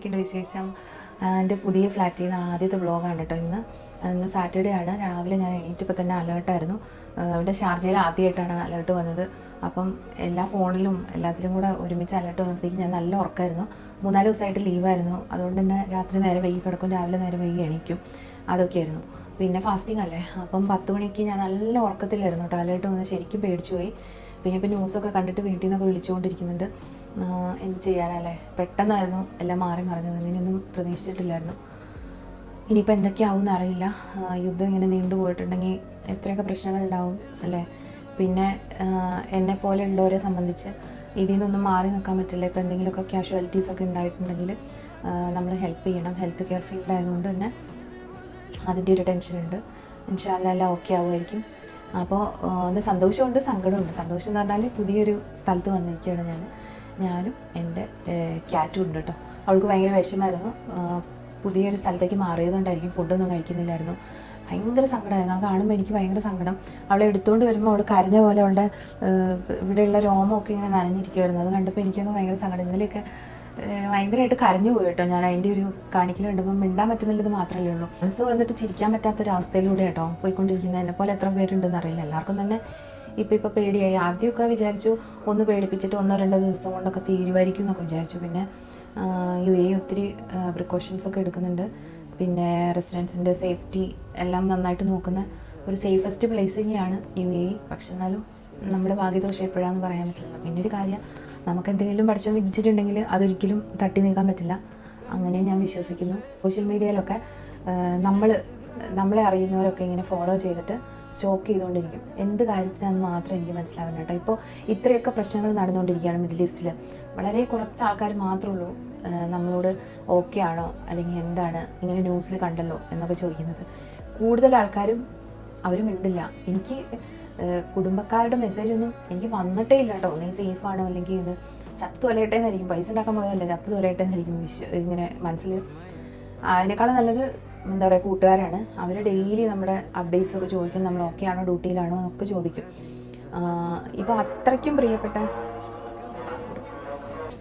എന്തൊക്കെയുണ്ട് വിശേഷം? എൻ്റെ പുതിയ ഫ്ലാറ്റിൽ നിന്ന് ആദ്യത്തെ വ്ളോഗാണ് കേട്ടോ ഇന്ന് സാറ്റർഡേ ആണ്. രാവിലെ ഞാൻ എണീറ്റപ്പോൾ തന്നെ അലേർട്ടായിരുന്നു. ഇവിടെ ഷാർജയിൽ ആദ്യമായിട്ടാണ് അലേർട്ട് വന്നത്. അപ്പം എല്ലാ ഫോണിലും എല്ലാത്തിലും കൂടെ ഒരുമിച്ച് അലേർട്ട് വന്നപ്പോഴത്തേക്ക് ഞാൻ നല്ല ഉറക്കമായിരുന്നു. 3-4 ദിവസമായിട്ട് ലീവായിരുന്നു. അതുകൊണ്ട് തന്നെ രാത്രി നേരെ വൈകി കിടക്കും, രാവിലെ നേരെ വൈകി എണീക്കും. അതൊക്കെയായിരുന്നു. പിന്നെ ഫാസ്റ്റിംഗ് അല്ലേ, അപ്പം 10 മണിക്ക് ഞാൻ നല്ല ഉറക്കത്തിലായിരുന്നു കേട്ടോ. അലേർട്ട് വന്ന് ശരിക്കും പേടിച്ചു പോയി. പിന്നെ ഇപ്പോൾ ന്യൂസൊക്കെ കണ്ടിട്ട് വീട്ടിൽ നിന്നൊക്കെ വിളിച്ചുകൊണ്ടിരിക്കുന്നുണ്ട്. എന്ത് ചെയ്യാനല്ലേ, പെട്ടെന്നായിരുന്നു എല്ലാം മാറി മറിഞ്ഞത്. ഇങ്ങനെയൊന്നും പ്രതീക്ഷിച്ചിട്ടില്ലായിരുന്നു. ഇനിയിപ്പോൾ എന്തൊക്കെയാവും എന്നറിയില്ല. യുദ്ധം ഇങ്ങനെ നീണ്ടുപോയിട്ടുണ്ടെങ്കിൽ എത്രയൊക്കെ പ്രശ്നങ്ങളുണ്ടാവും അല്ലേ. പിന്നെ എന്നെപ്പോലെ ഉള്ളവരെ സംബന്ധിച്ച് ഇതിൽ നിന്നൊന്നും മാറി നിൽക്കാൻ പറ്റില്ല. ഇപ്പോൾ എന്തെങ്കിലുമൊക്കെ കാഷ്വാലിറ്റീസൊക്കെ ഉണ്ടായിട്ടുണ്ടെങ്കിൽ നമ്മൾ ഹെൽപ്പ് ചെയ്യണം. ഹെൽത്ത് കെയർ ഫീൽഡ് ആയതുകൊണ്ട് തന്നെ അതിൻ്റെ ഒരു ടെൻഷനുണ്ട്. ഇൻഷാ അല്ലാഹ് എല്ലാം ഓക്കെ ആവുമായിരിക്കും. അപ്പോൾ അത് സന്തോഷമുണ്ട്, സങ്കടമുണ്ട്. സന്തോഷം എന്ന് പറഞ്ഞാൽ പുതിയൊരു സ്ഥലത്ത് വന്നിരിക്കുകയാണ് ഞാനും എൻ്റെ ക്യാറ്റും ഉണ്ട് കേട്ടോ. അവൾക്ക് ഭയങ്കര വിഷമമായിരുന്നു. പുതിയൊരു സ്ഥലത്തേക്ക് മാറിയതുകൊണ്ടായിരിക്കും ഫുഡൊന്നും കഴിക്കുന്നില്ലായിരുന്നു. ഭയങ്കര സങ്കടമായിരുന്നു. അത് കാണുമ്പോൾ എനിക്ക് ഭയങ്കര സങ്കടം. അവളെ എടുത്തുകൊണ്ട് വരുമ്പോൾ അവൾ കരഞ്ഞ പോലെ അവളുടെ ഇവിടെയുള്ള രോമമൊക്കെ ഇങ്ങനെ നനഞ്ഞിരിക്കുമായിരുന്നു. അത് കണ്ടപ്പോൾ എനിക്കങ്ങ് ഭയങ്കര സങ്കടം. ഇന്നലെയൊക്കെ ഭയങ്കരമായിട്ട് കരഞ്ഞു പോയി കേട്ടോ. ഞാൻ അതിൻ്റെ ഒരു കാണിക്കൽ കണ്ടപ്പോൾ മിണ്ടാൻ പറ്റുന്നില്ലത് മാത്രമല്ലേ ഉള്ളൂ. മനസ്സ് തുറന്നിട്ട് ചിരിക്കാൻ പറ്റാത്തൊരവസ്ഥയിലൂടെ കേട്ടോ പോയിക്കൊണ്ടിരിക്കുന്നത്. എന്നെ പോലെ എത്ര പേരുണ്ടെന്ന് അറിയില്ല. എല്ലാവർക്കും തന്നെ ഇപ്പോൾ പേടിയായി. ആദ്യമൊക്കെ വിചാരിച്ചു ഒന്ന് പേടിപ്പിച്ചിട്ട് 1-2 ദിവസം കൊണ്ടൊക്കെ തീരുമായിരിക്കും എന്നൊക്കെ വിചാരിച്ചു. പിന്നെ UAE ഒത്തിരി പ്രിക്കോഷൻസൊക്കെ എടുക്കുന്നുണ്ട്. പിന്നെ റെസിഡൻസിൻ്റെ സേഫ്റ്റി എല്ലാം നന്നായിട്ട് നോക്കുന്ന ഒരു സേഫസ്റ്റ് പ്ലേസ് തന്നെയാണ് UAE. പക്ഷെ എന്നാലും നമ്മുടെ ഭാഗ്യദോഷം എപ്പോഴാണെന്ന് പറയാൻ പറ്റില്ല. പിന്നെ ഒരു കാര്യം, നമുക്ക് എന്തെങ്കിലും പഠിച്ചു വിധിച്ചിട്ടുണ്ടെങ്കിൽ അതൊരിക്കലും തട്ടി നീക്കാൻ പറ്റില്ല. അങ്ങനെ ഞാൻ വിശ്വസിക്കുന്നു. സോഷ്യൽ മീഡിയയിലൊക്കെ നമ്മളെ അറിയുന്നവരൊക്കെ ഇങ്ങനെ ഫോളോ ചെയ്തിട്ട് സ്റ്റോക്ക് ചെയ്തുകൊണ്ടിരിക്കും. എന്ത് കാര്യത്തിനാണെന്ന് മാത്രമേ എനിക്ക് മനസ്സിലാവുന്ന കേട്ടോ. ഇപ്പോൾ ഇത്രയൊക്കെ പ്രശ്നങ്ങൾ നടന്നുകൊണ്ടിരിക്കുകയാണ് മിഡിൽ ഈസ്റ്റിൽ. വളരെ കുറച്ച് ആൾക്കാർ മാത്രമേ ഉള്ളൂ നമ്മളോട് ഓക്കെ ആണോ അല്ലെങ്കിൽ എന്താണ് ഇങ്ങനെ ന്യൂസിൽ കണ്ടല്ലോ എന്നൊക്കെ ചോദിക്കുന്നത്. കൂടുതൽ ആൾക്കാരും അവർ മിണ്ടില്ല. എനിക്ക് കുടുംബക്കാരുടെ മെസ്സേജൊന്നും എനിക്ക് വന്നിട്ടേ ഇല്ല കേട്ടോ. നീ സേഫാണോ അല്ലെങ്കിൽ ഇത് ചത്തു തൊലയട്ടെ എന്നായിരിക്കും. പൈസ ഉണ്ടാക്കാൻ പോയതല്ലേ, ചത്തു തൊലയട്ടെ എന്നായിരിക്കും ഇങ്ങനെ മനസ്സിൽ. അതിനേക്കാളും നല്ലത് എന്താ പറയുക, കൂട്ടുകാരാണ്. അവർ ഡെയിലി നമ്മുടെ അപ്ഡേറ്റ്സ് ഒക്കെ ചോദിക്കും. നമ്മൾ ഓക്കെ ആണോ, ഡ്യൂട്ടിയിലാണോ എന്നൊക്കെ ചോദിക്കും. ഇപ്പോൾ അത്രയ്ക്കും പ്രിയപ്പെട്ട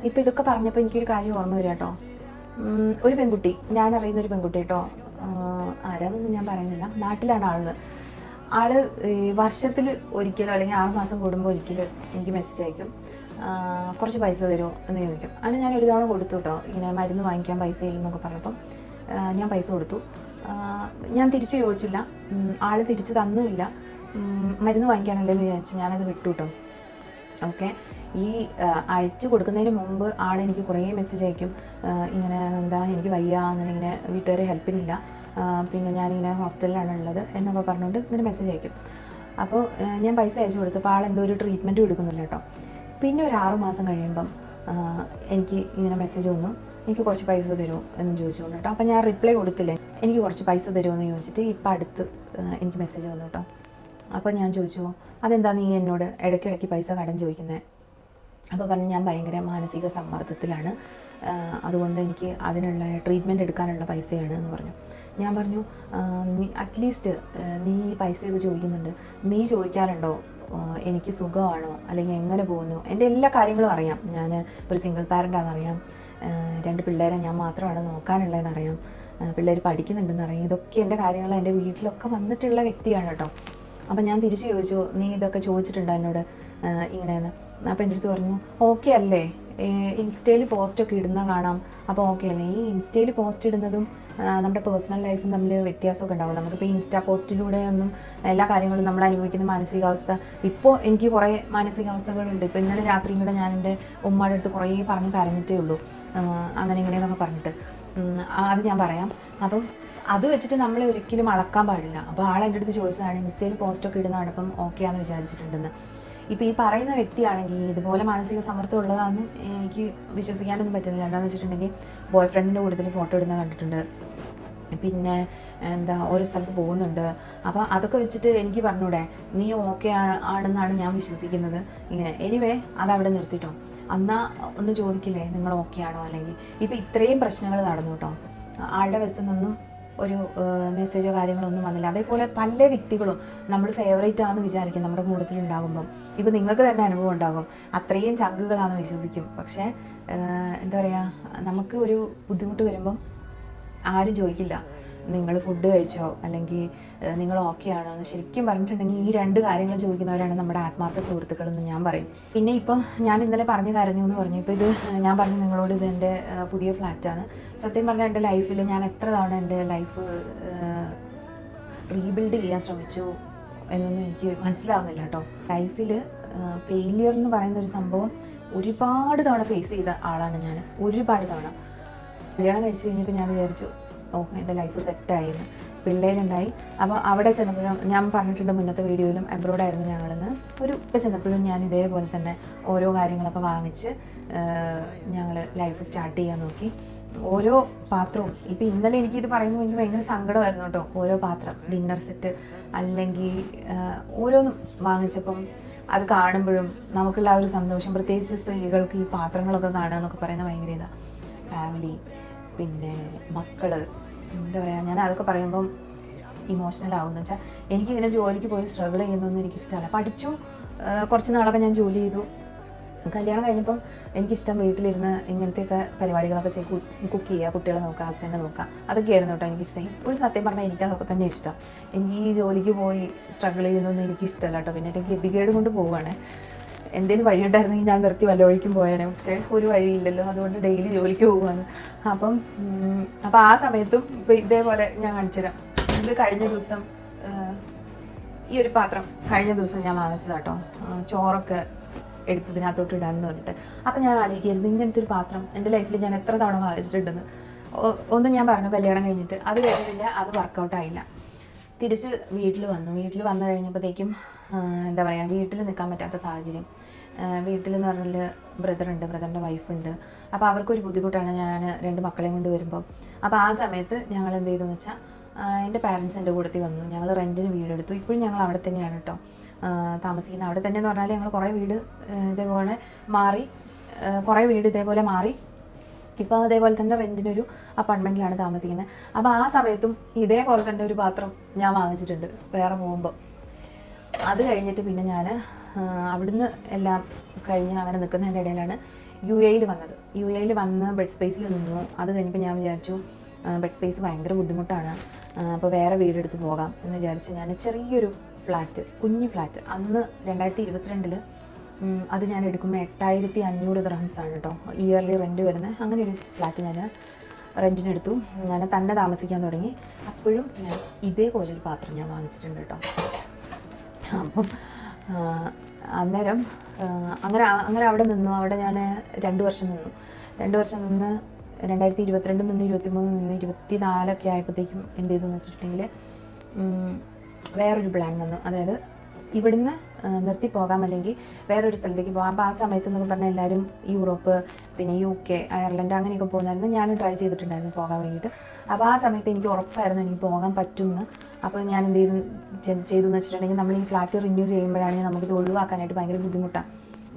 ഇപ്പോൾ ഇതൊക്കെ പറഞ്ഞപ്പോൾ എനിക്കൊരു കാര്യം ഓർമ്മ വരിക കേട്ടോ. ഒരു പെൺകുട്ടി, ഞാൻ അറിയുന്നൊരു പെൺകുട്ടി കേട്ടോ. ആരാന്നൊന്നും ഞാൻ പറയുന്നില്ല. നാട്ടിലാണ് ആള് വർഷത്തിൽ ഒരിക്കലോ അല്ലെങ്കിൽ 6 മാസം കൂടുമ്പോൾ ഒരിക്കലും എനിക്ക് മെസ്സേജ് അയക്കും. കുറച്ച് പൈസ തരുമോ എന്ന് ചോദിക്കും. അതിന് ഞാൻ ഒരു തവണ കൊടുത്തു കേട്ടോ. ഇങ്ങനെ മരുന്ന് വാങ്ങിക്കാൻ പൈസ ഇല്ലെന്നൊക്കെ പറഞ്ഞപ്പം ഞാൻ പൈസ കൊടുത്തു. ഞാൻ തിരിച്ച് ചോദിച്ചില്ല, ആൾ തിരിച്ച് തന്നുമില്ല. മരുന്ന് വാങ്ങിക്കാനല്ലേ എന്ന് വിചാരിച്ചു ഞാനത് വിട്ടു കേട്ടോ. ഓക്കെ, ഈ അയച്ചു കൊടുക്കുന്നതിന് മുമ്പ് ആളെനിക്ക് കുറേ മെസ്സേജ് അയക്കും. ഇങ്ങനെ എന്താ എനിക്ക് വയ്യ, അങ്ങനെ ഇങ്ങനെ വീട്ടുകാരെ ഹെൽപ്പിനില്ല, പിന്നെ ഞാനിങ്ങനെ ഹോസ്റ്റലിലാണ് ഉള്ളത് എന്നൊക്കെ പറഞ്ഞുകൊണ്ട് ഇങ്ങനെ മെസ്സേജ് അയക്കും. അപ്പോൾ ഞാൻ പൈസ അയച്ചു കൊടുത്തപ്പോൾ ആളെന്തോ ഒരു ട്രീറ്റ്മെൻറ്റും എടുക്കുന്നില്ല കേട്ടോ. പിന്നെ ഒരു 6 മാസം കഴിയുമ്പം എനിക്ക് ഇങ്ങനെ മെസ്സേജ് വന്നു, എനിക്ക് കുറച്ച് പൈസ തരുമോ എന്ന് ചോദിച്ചുകൊണ്ട് കേട്ടോ. അപ്പോൾ ഞാൻ റിപ്ലൈ കൊടുത്തില്ലേ, എനിക്ക് കുറച്ച് പൈസ തരുമോ എന്ന് ചോദിച്ചിട്ട് ഇപ്പം അടുത്ത് എനിക്ക് മെസ്സേജ് വന്നു കേട്ടോ. അപ്പോൾ ഞാൻ ചോദിച്ചു, അതെന്താ നീ എന്നോട് ഇടയ്ക്കിടയ്ക്ക് പൈസ കടം ചോദിക്കുന്നത്? അപ്പോൾ പറഞ്ഞു, ഞാൻ ഭയങ്കര മാനസിക സമ്മർദ്ദത്തിലാണ്, അതുകൊണ്ട് എനിക്ക് അതിനുള്ള ട്രീറ്റ്മെൻറ്റ് എടുക്കാനുള്ള പൈസയാണ് എന്ന് പറഞ്ഞു. ഞാൻ പറഞ്ഞു, അറ്റ്ലീസ്റ്റ് നീ പൈസയൊക്കെ ചോദിക്കുന്നുണ്ട്, നീ ചോദിക്കാറുണ്ടോ എനിക്ക് സുഖമാണോ അല്ലെങ്കിൽ എങ്ങനെ പോകുന്നു? എൻ്റെ എല്ലാ കാര്യങ്ങളും അറിയാം. ഞാൻ ഒരു സിംഗിൾ പാരൻ്റാണെന്നറിയാം. 2 പിള്ളേരെ ഞാൻ മാത്രമാണ് നോക്കാനുള്ളതെന്നറിയാം. പിള്ളേർ പഠിക്കുന്നുണ്ടെന്നറിയാം. ഇതൊക്കെ എൻ്റെ കാര്യങ്ങൾ എൻ്റെ വീട്ടിലൊക്കെ വന്നിട്ടുള്ള വ്യക്തിയാണ് കേട്ടോ. അപ്പം ഞാൻ തിരിച്ച് ചോദിച്ചു, നീ ഇതൊക്കെ ചോദിച്ചിട്ടുണ്ടോ എന്നോട് ഇങ്ങനെയെന്ന്? അപ്പോൾ എൻ്റെ അടുത്ത് പറഞ്ഞു, ഓക്കെ അല്ലേ, ഇൻസ്റ്റയിൽ പോസ്റ്റൊക്കെ ഇടുന്ന കാണാം, അപ്പോൾ ഓക്കെ അല്ലേ? ഈ ഇൻസ്റ്റയിൽ പോസ്റ്റ് ഇടുന്നതും നമ്മുടെ പേഴ്സണൽ ലൈഫും തമ്മിൽ വ്യത്യാസമൊക്കെ ഉണ്ടാവും. നമുക്കിപ്പോൾ ഇൻസ്റ്റാ പോസ്റ്റിലൂടെ ഒന്നും എല്ലാ കാര്യങ്ങളും നമ്മൾ അനുഭവിക്കുന്ന മാനസികാവസ്ഥ, ഇപ്പോൾ എനിക്ക് കുറേ മാനസികാവസ്ഥകളുണ്ട്. ഇപ്പോൾ ഇന്നലെ രാത്രിയും കൂടെ ഞാൻ എൻ്റെ ഉമ്മയുടെ അടുത്ത് കുറേ പറഞ്ഞ് കരഞ്ഞിട്ടേ ഉള്ളൂ, അങ്ങനെ ഇങ്ങനെയെന്നൊക്കെ പറഞ്ഞിട്ട്. അത് ഞാൻ പറയാം. അപ്പം അത് വെച്ചിട്ട് നമ്മളെ ഒരിക്കലും അളക്കാൻ പാടില്ല. അപ്പോൾ ആളെൻ്റെ അടുത്ത് ചോദിച്ചതാണ്, ഇൻസ്റ്റയിൽ പോസ്റ്റൊക്കെ ഇടുന്നതാണ് അപ്പം ഓക്കെ ആണെന്ന് വിചാരിച്ചിട്ടുണ്ടെന്ന്. ഇപ്പോൾ ഈ പറയുന്ന വ്യക്തിയാണെങ്കിൽ ഇതുപോലെ മാനസിക സമ്മർദ്ദം ഉള്ളതാണെന്ന് എനിക്ക് വിശ്വസിക്കാനൊന്നും പറ്റുന്നില്ല. എന്താണെന്ന് വെച്ചിട്ടുണ്ടെങ്കിൽ ബോയ് ഫ്രണ്ടിൻ്റെ കൂട്ടത്തിൽ ഫോട്ടോ ഇടുന്ന കണ്ടിട്ടുണ്ട്, പിന്നെ എന്താ ഓരോ സ്ഥലത്ത് പോകുന്നുണ്ട്. അപ്പോൾ അതൊക്കെ വെച്ചിട്ട് എനിക്ക് പറഞ്ഞൂടെ, നീ ഓക്കെ ആണെന്നാണ് ഞാൻ വിശ്വസിക്കുന്നത്. ഇങ്ങനെ എനിവേ അതവിടെ നിർത്തിട്ടോ. എന്നാൽ ഒന്ന് ചോദിക്കില്ലേ നിങ്ങൾ ഓക്കെ ആണോ? അല്ലെങ്കിൽ ഇപ്പോൾ ഇത്രയും പ്രശ്നങ്ങൾ നടന്നു കേട്ടോ. ആളുടെ വശത്തു നിന്നും ഒരു മെസ്സേജോ കാര്യങ്ങളോ ഒന്നും വന്നില്ല. അതേപോലെ പല വ്യക്തികളും നമ്മൾ ഫേവറേറ്റ് ആണെന്ന് വിചാരിക്കും നമ്മുടെ കൂട്ടത്തിലുണ്ടാകുമ്പം. ഇപ്പം നിങ്ങൾക്ക് തന്നെ അനുഭവം ഉണ്ടാകും, അത്രയും ചങ്കുകളാണെന്ന് വിശ്വസിക്കും. പക്ഷേ എന്താ പറയുക, നമുക്ക് ഒരു ബുദ്ധിമുട്ട് വരുമ്പം ആരും ചോദിക്കില്ല നിങ്ങൾ ഫുഡ് കഴിച്ചോ അല്ലെങ്കിൽ നിങ്ങൾ ഓക്കെ ആണോ എന്ന്. ശരിക്കും പറഞ്ഞിട്ടുണ്ടെങ്കിൽ ഈ 2 കാര്യങ്ങൾ ചോദിക്കുന്നവരാണ് നമ്മുടെ ആത്മാർത്ഥ സുഹൃത്തുക്കളെന്ന് ഞാൻ പറയും. പിന്നെ ഇപ്പം ഞാൻ ഇന്നലെ പറഞ്ഞു കരഞ്ഞു എന്ന് പറഞ്ഞു. ഇപ്പോൾ ഇത് ഞാൻ പറഞ്ഞു നിങ്ങളോട്, ഇത് എൻ്റെ പുതിയ ഫ്ലാറ്റാണ്. സത്യം പറഞ്ഞാൽ എൻ്റെ ലൈഫിൽ ഞാൻ എത്ര തവണ എൻ്റെ ലൈഫ് റീബിൽഡ് ചെയ്യാൻ ശ്രമിച്ചു എന്നൊന്നും എനിക്ക് മനസ്സിലാവുന്നില്ല കേട്ടോ. ലൈഫിൽ ഫെയിലിയർ എന്ന് പറയുന്ന ഒരു സംഭവം ഒരുപാട് തവണ ഫേസ് ചെയ്ത ആളാണ് ഞാൻ, ഒരുപാട് തവണ. കല്യാണം കഴിച്ച് കഴിഞ്ഞപ്പോൾ ഞാൻ വിചാരിച്ചു എൻ്റെ ലൈഫ് സെറ്റായിരുന്നു, പിള്ളേരുണ്ടായി. അപ്പോൾ അവിടെ ചെന്നപ്പോഴും ഞാൻ പറഞ്ഞിട്ടുണ്ട് മുന്നത്തെ വീഡിയോയിലും, അബ്രോഡായിരുന്നു ഞങ്ങളെന്ന്. ഇപ്പോൾ ചെന്നപ്പോഴും ഞാൻ ഇതേപോലെ തന്നെ ഓരോ കാര്യങ്ങളൊക്കെ വാങ്ങിച്ച് ഞങ്ങൾ ലൈഫ് സ്റ്റാർട്ട് ചെയ്യാൻ നോക്കി. ഓരോ പാത്രവും ഇപ്പോൾ ഇന്നലെ എനിക്കിത് പറയുമ്പോൾ എനിക്ക് ഭയങ്കര സങ്കടമായിരുന്നു കേട്ടോ. ഓരോ പാത്രം, ഡിന്നർ സെറ്റ് അല്ലെങ്കിൽ ഓരോന്നും വാങ്ങിച്ചപ്പം അത് കാണുമ്പോഴും നമുക്കുള്ള ആ ഒരു സന്തോഷം, പ്രത്യേകിച്ച് സ്ത്രീകൾക്ക് ഈ പാത്രങ്ങളൊക്കെ കാണുക എന്നൊക്കെ പറയുന്നത് ഭയങ്കര ഇതാണ്. ഫാമിലി, പിന്നെ മക്കൾ, എന്താ പറയുക, ഞാൻ അതൊക്കെ പറയുമ്പം ഇമോഷണൽ ആവുമെന്ന് വെച്ചാൽ എനിക്കിങ്ങനെ ജോലിക്ക് പോയി സ്ട്രഗിൾ ചെയ്യുന്നതൊന്നും എനിക്കിഷ്ടമല്ല. പഠിച്ചു, കുറച്ച് നാളൊക്കെ ഞാൻ ജോലി ചെയ്തു. കല്യാണം കഴിഞ്ഞപ്പം എനിക്കിഷ്ടം വീട്ടിലിരുന്ന് ഇങ്ങനത്തെയൊക്കെ പരിപാടികളൊക്കെ ചെയ്ത് കുക്ക് ചെയ്യുക, കുട്ടികളെ നോക്കുക, ഹസ്ബൻഡിനെ നോക്കുക, അതൊക്കെയായിരുന്നു കേട്ടോ എനിക്കിഷ്ടം. ഇപ്പോഴും സത്യം പറഞ്ഞാൽ എനിക്കതൊക്കെ തന്നെ ഇഷ്ടം. എനിക്ക് ഈ ജോലിക്ക് പോയി സ്ട്രഗിൾ ചെയ്യുന്നതൊന്നും എനിക്കിഷ്ടമല്ല കേട്ടോ. പിന്നെ എനിക്ക് ഗതികേട് കൊണ്ട് പോവുകയാണ്. എന്തെങ്കിലും വഴിയുണ്ടായിരുന്നെങ്കിൽ ഞാൻ നിർത്തി വല്ല വഴിക്കും പോയേനെ. പക്ഷേ ഒരു വഴിയില്ലല്ലോ, അതുകൊണ്ട് ഡെയിലി ജോലിക്ക് പോകുവാണ്. അപ്പം ആ സമയത്തും ഇപ്പം ഇതേപോലെ ഞാൻ കാണിച്ചുതരാം. ഇത് കഴിഞ്ഞ ദിവസം ഈ ഒരു പാത്രം കഴിഞ്ഞ ദിവസം ഞാൻ വാങ്ങിച്ചതാട്ടോ, ചോറൊക്കെ എടുത്തതിനകത്തോട്ട് ഇടാമെന്ന് പറഞ്ഞിട്ട്. അപ്പം ഞാൻ ആലോചിക്കായിരുന്നു ഇങ്ങനത്തെ ഒരു പാത്രം എൻ്റെ ലൈഫിൽ ഞാൻ എത്ര തവണ വാങ്ങിച്ചിട്ടുണ്ടെന്ന്. ഒന്നും ഞാൻ പറഞ്ഞു കല്യാണം കഴിഞ്ഞിട്ട്, അത് കഴിഞ്ഞില്ല, അത് വർക്കൗട്ടായില്ല. തിരിച്ച് വീട്ടിൽ വന്നു കഴിഞ്ഞപ്പോഴത്തേക്കും എന്താ പറയുക, വീട്ടിൽ നിൽക്കാൻ പറ്റാത്ത സാഹചര്യം. വീട്ടിലെന്ന് പറഞ്ഞാൽ ബ്രദറിൻ്റെ വൈഫുണ്ട്. അപ്പോൾ അവർക്കൊരു ബുദ്ധിമുട്ടാണ് ഞാൻ 2 മക്കളെയും കൊണ്ട് വരുമ്പോൾ. അപ്പോൾ ആ സമയത്ത് ഞങ്ങൾ എന്ത് ചെയ്തെന്ന് വെച്ചാൽ എൻ്റെ പാരൻസ് എൻ്റെ കൂടത്തിൽ വന്നു. ഞങ്ങൾ റെൻറ്റിന് വീടെടുത്തു. ഇപ്പോഴും ഞങ്ങൾ അവിടെ തന്നെയാണ് കേട്ടോ താമസിക്കുന്നത്. അവിടെ തന്നെ എന്ന് പറഞ്ഞാൽ ഞങ്ങൾ കുറേ വീട് ഇതേപോലെ മാറി, ഇപ്പോൾ അതേപോലെ തന്നെ റെൻറ്റിനൊരു അപ്പാർട്ട്മെൻറ്റിലാണ് താമസിക്കുന്നത്. അപ്പോൾ ആ സമയത്തും ഇതേപോലെ തന്നെ ഒരു പാത്രം ഞാൻ വാങ്ങിച്ചിട്ടുണ്ട് വേറെ പോകുമ്പോൾ. അത് കഴിഞ്ഞിട്ട് പിന്നെ ഞാൻ അവിടുന്ന് എല്ലാം കഴിഞ്ഞ് അങ്ങനെ നിൽക്കുന്നതിൻ്റെ ഇടയിലാണ് UAE വന്നത്. UAE വന്ന് ബെഡ് സ്പേസിൽ നിന്നു. അത് കഴിഞ്ഞപ്പോൾ ഞാൻ വിചാരിച്ചു ബെഡ് സ്പേസ് ഭയങ്കര ബുദ്ധിമുട്ടാണ്, അപ്പോൾ വേറെ വീടെടുത്ത് പോകാം എന്ന് വിചാരിച്ച് ഞാൻ ചെറിയൊരു ഫ്ലാറ്റ്, കുഞ്ഞു ഫ്ലാറ്റ്, അന്ന് 2022 അത് ഞാൻ എടുക്കുമ്പോൾ 8500 ദിർഹംസാണ് കേട്ടോ ഇയർലി റെൻറ്റ് വരുന്നത്. അങ്ങനെ ഒരു ഫ്ലാറ്റ് ഞാൻ റെൻറ്റിനെടുത്തു. ഞാൻ തന്നെ താമസിക്കാൻ തുടങ്ങി. അപ്പോഴും ഞാൻ ഇതേപോലൊരു പാത്രം ഞാൻ വാങ്ങിച്ചിട്ടുണ്ട് കേട്ടോ. അപ്പം അന്നേരം അങ്ങനെ അവിടെ നിന്നു. അവിടെ ഞാൻ 2 വർഷം നിന്നു. 2 വർഷം നിന്ന് 2022 നിന്ന് 23 നിന്ന് 24 ഒക്കെ ആയപ്പോഴത്തേക്കും എന്ത് ചെയ്തെന്ന് വെച്ചിട്ടുണ്ടെങ്കിൽ വേറൊരു പ്ലാൻ വന്നു. അതായത് ഇവിടുന്ന് നിർത്തി പോകാം, അല്ലെങ്കിൽ വേറൊരു സ്ഥലത്തേക്ക് പോകാം. അപ്പോൾ ആ സമയത്ത് എന്നൊക്കെ പറഞ്ഞാൽ എല്ലാവരും യൂറോപ്പ്, പിന്നെ UK, അയർലൻഡ് അങ്ങനെയൊക്കെ പോകുന്നായിരുന്നു. ഞാനും ട്രൈ ചെയ്തിട്ടുണ്ടായിരുന്നു പോകാൻ വേണ്ടിയിട്ട്. അപ്പോൾ ആ സമയത്ത് എനിക്ക് ഉറപ്പായിരുന്നു എനിക്ക് പോകാൻ പറ്റുമെന്ന്. അപ്പോൾ ഞാൻ എന്ത് ചെയ്തെന്ന് വെച്ചിട്ടുണ്ടെങ്കിൽ, നമ്മൾ ഈ ഫ്ലാറ്റ് റിന്യൂ ചെയ്യുമ്പോഴാണെങ്കിൽ നമുക്കിത് ഒഴിവാക്കാനായിട്ട് ഭയങ്കര ബുദ്ധിമുട്ടാണ്.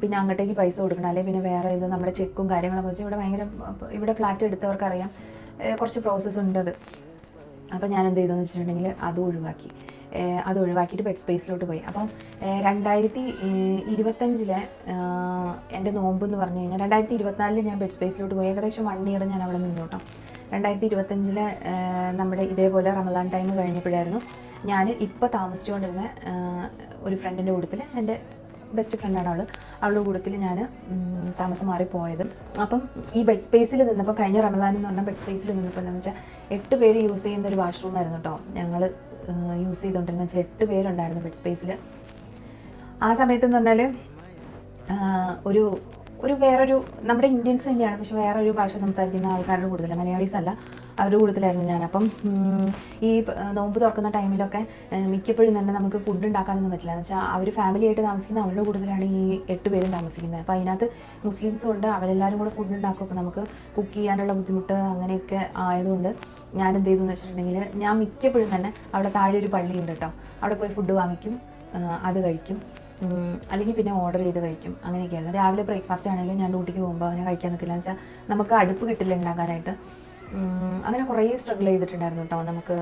പിന്നെ അങ്ങോട്ടേക്ക് പൈസ കൊടുക്കണം, അല്ലെങ്കിൽ പിന്നെ വേറെ ഇത് നമ്മുടെ ചെക്കും കാര്യങ്ങളൊക്കെ വെച്ച് ഇവിടെ ഫ്ലാറ്റ് എടുത്തവർക്കറിയാം കുറച്ച് പ്രോസസ്സ് ഉണ്ടത്. അപ്പോൾ ഞാൻ എന്ത് ചെയ്തെന്ന് വെച്ചിട്ടുണ്ടെങ്കിൽ അത് ഒഴിവാക്കിയിട്ട് ബെഡ് സ്പേസിലോട്ട് പോയി. അപ്പം 2025 എൻ്റെ നോമ്പ് എന്ന് പറഞ്ഞു കഴിഞ്ഞാൽ 2024 ഞാൻ ബെഡ് സ്പേസിലോട്ട് പോയി. ഏകദേശം 1 ഇയർ ഞാൻ അവിടെ നിന്നു കേട്ടോ. 2025 നമ്മുടെ ഇതേപോലെ റമദാൻ ടൈം കഴിഞ്ഞപ്പോഴായിരുന്നു ഞാൻ ഇപ്പോൾ താമസിച്ചുകൊണ്ടിരുന്ന ഒരു ഫ്രണ്ടിൻ്റെ കൂട്ടത്തിൽ, എൻ്റെ ബെസ്റ്റ് ഫ്രണ്ടാണ് അവളുടെ കൂട്ടത്തിൽ ഞാൻ താമസം മാറിപ്പോയത്. അപ്പം ഈ ബെഡ് സ്പേസിൽ നിന്നപ്പോൾ, കഴിഞ്ഞ റമദാൻ എന്ന് പറഞ്ഞാൽ ബെഡ് സ്പേസിൽ നിന്നപ്പോൾ എന്താണെന്ന് വെച്ചാൽ 8 പേര് യൂസ് ചെയ്യുന്ന ഒരു വാഷ്റൂമായിരുന്നു കേട്ടോ ഞങ്ങൾ യൂസ് ചെയ്തുകൊണ്ടിരുന്ന. 8 പേരുണ്ടായിരുന്നു ബെഡ് സ്പേസിൽ. ആ സമയത്തെന്ന് പറഞ്ഞാൽ ഒരു വേറൊരു നമ്മുടെ ഇന്ത്യൻസ് തന്നെയാണ്, പക്ഷെ വേറൊരു ഭാഷ സംസാരിക്കുന്ന ആൾക്കാരുടെ കൂടുതൽ, മലയാളീസ് അല്ല, അവരുടെ കൂടുതലായിരുന്നു ഞാൻ. അപ്പം ഈ നോമ്പ് തുറക്കുന്ന ടൈമിലൊക്കെ മിക്കപ്പോഴും തന്നെ നമുക്ക് ഫുഡ് ഉണ്ടാക്കാനൊന്നും പറ്റില്ല. എന്ന് വെച്ചാൽ അവർ ഫാമിലി ആയിട്ട് താമസിക്കുന്ന അവരുടെ കൂടുതലാണ് ഈ 8 പേരും താമസിക്കുന്നത്. അപ്പോൾ അതിനകത്ത് മുസ്ലിംസും ഉണ്ട്, അവരെല്ലാവരും കൂടെ ഫുഡ് ഉണ്ടാക്കും. അപ്പോൾ നമുക്ക് കുക്ക് ചെയ്യാനുള്ള ബുദ്ധിമുട്ട് അങ്ങനെയൊക്കെ ആയതുകൊണ്ട് ഞാൻ എന്ത് ചെയ്തെന്ന് വെച്ചിട്ടുണ്ടെങ്കിൽ, ഞാൻ മിക്കപ്പോഴും തന്നെ അവിടെ താഴെ ഒരു പള്ളിയുണ്ട് കേട്ടോ, അവിടെ പോയി ഫുഡ് വാങ്ങിക്കും, അത് കഴിക്കും, അല്ലെങ്കിൽ പിന്നെ ഓർഡർ ചെയ്ത് കഴിക്കും. അങ്ങനെയൊക്കെയായിരുന്നു. രാവിലെ ബ്രേക്ക്ഫാസ്റ്റ് ആണെങ്കിലും ഞാൻ ഡ്യൂട്ടിക്ക് പോകുമ്പോൾ അങ്ങനെ കഴിക്കാൻ നിൽക്കില്ല. എന്ന് വെച്ചാൽ നമുക്ക് അടുപ്പ് കിട്ടില്ല ഉണ്ടാക്കാനായിട്ട്. അങ്ങനെ കുറേ സ്ട്രഗിൾ ചെയ്തിട്ടുണ്ടായിരുന്നു കേട്ടോ. നമുക്ക്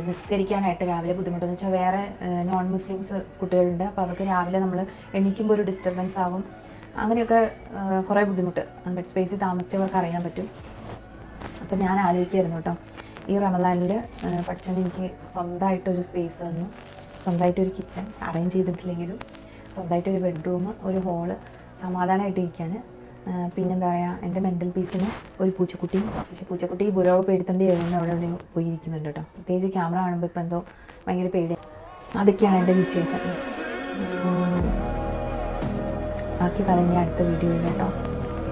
നിസ്കരിക്കാനായിട്ട് രാവിലെ ബുദ്ധിമുട്ടെന്ന് വെച്ചാൽ വേറെ നോൺ മുസ്ലിംസ് കുട്ടികളുണ്ട്. അപ്പോൾ അവർക്ക് രാവിലെ നമ്മൾ എണീക്കുമ്പോൾ ഒരു ഡിസ്റ്റർബൻസ് ആകും. അങ്ങനെയൊക്കെ കുറേ ബുദ്ധിമുട്ട് ബെഡ് സ്പേസിൽ താമസിച്ചവർക്ക് അറിയാൻ പറ്റും. അപ്പം ഞാൻ ആലോചിക്കുമായിരുന്നു കേട്ടോ, ഈ റമദാനിൽ പഠിച്ചോണ്ട് എനിക്ക് സ്വന്തമായിട്ടൊരു സ്പേസ് തന്നു, സ്വന്തമായിട്ടൊരു കിച്ചൺ അറേഞ്ച് ചെയ്തിട്ടില്ലെങ്കിലും സ്വന്തമായിട്ടൊരു ബെഡ്റൂം, ഒരു ഹോള്, സമാധാനമായിട്ട് ഇരിക്കാൻ. പിന്നെന്താ പറയുക, എൻ്റെ മെൻ്റൽ പീസിന് ഒരു പൂച്ചക്കുട്ടിയും. പക്ഷേ പൂച്ചക്കുട്ടി ബുരോഗ പേടിത്തണ്ടി എഴുതുന്ന അവിടെ പോയിരിക്കുന്നുണ്ട് കേട്ടോ. പ്രത്യേകിച്ച് ക്യാമറ കാണുമ്പോൾ ഇപ്പോൾ എന്തോ ഭയങ്കര പേടി. അതൊക്കെയാണ് എൻ്റെ വിശേഷം. ബാക്കി പറഞ്ഞ അടുത്ത വീഡിയോയിൽ കേട്ടോ.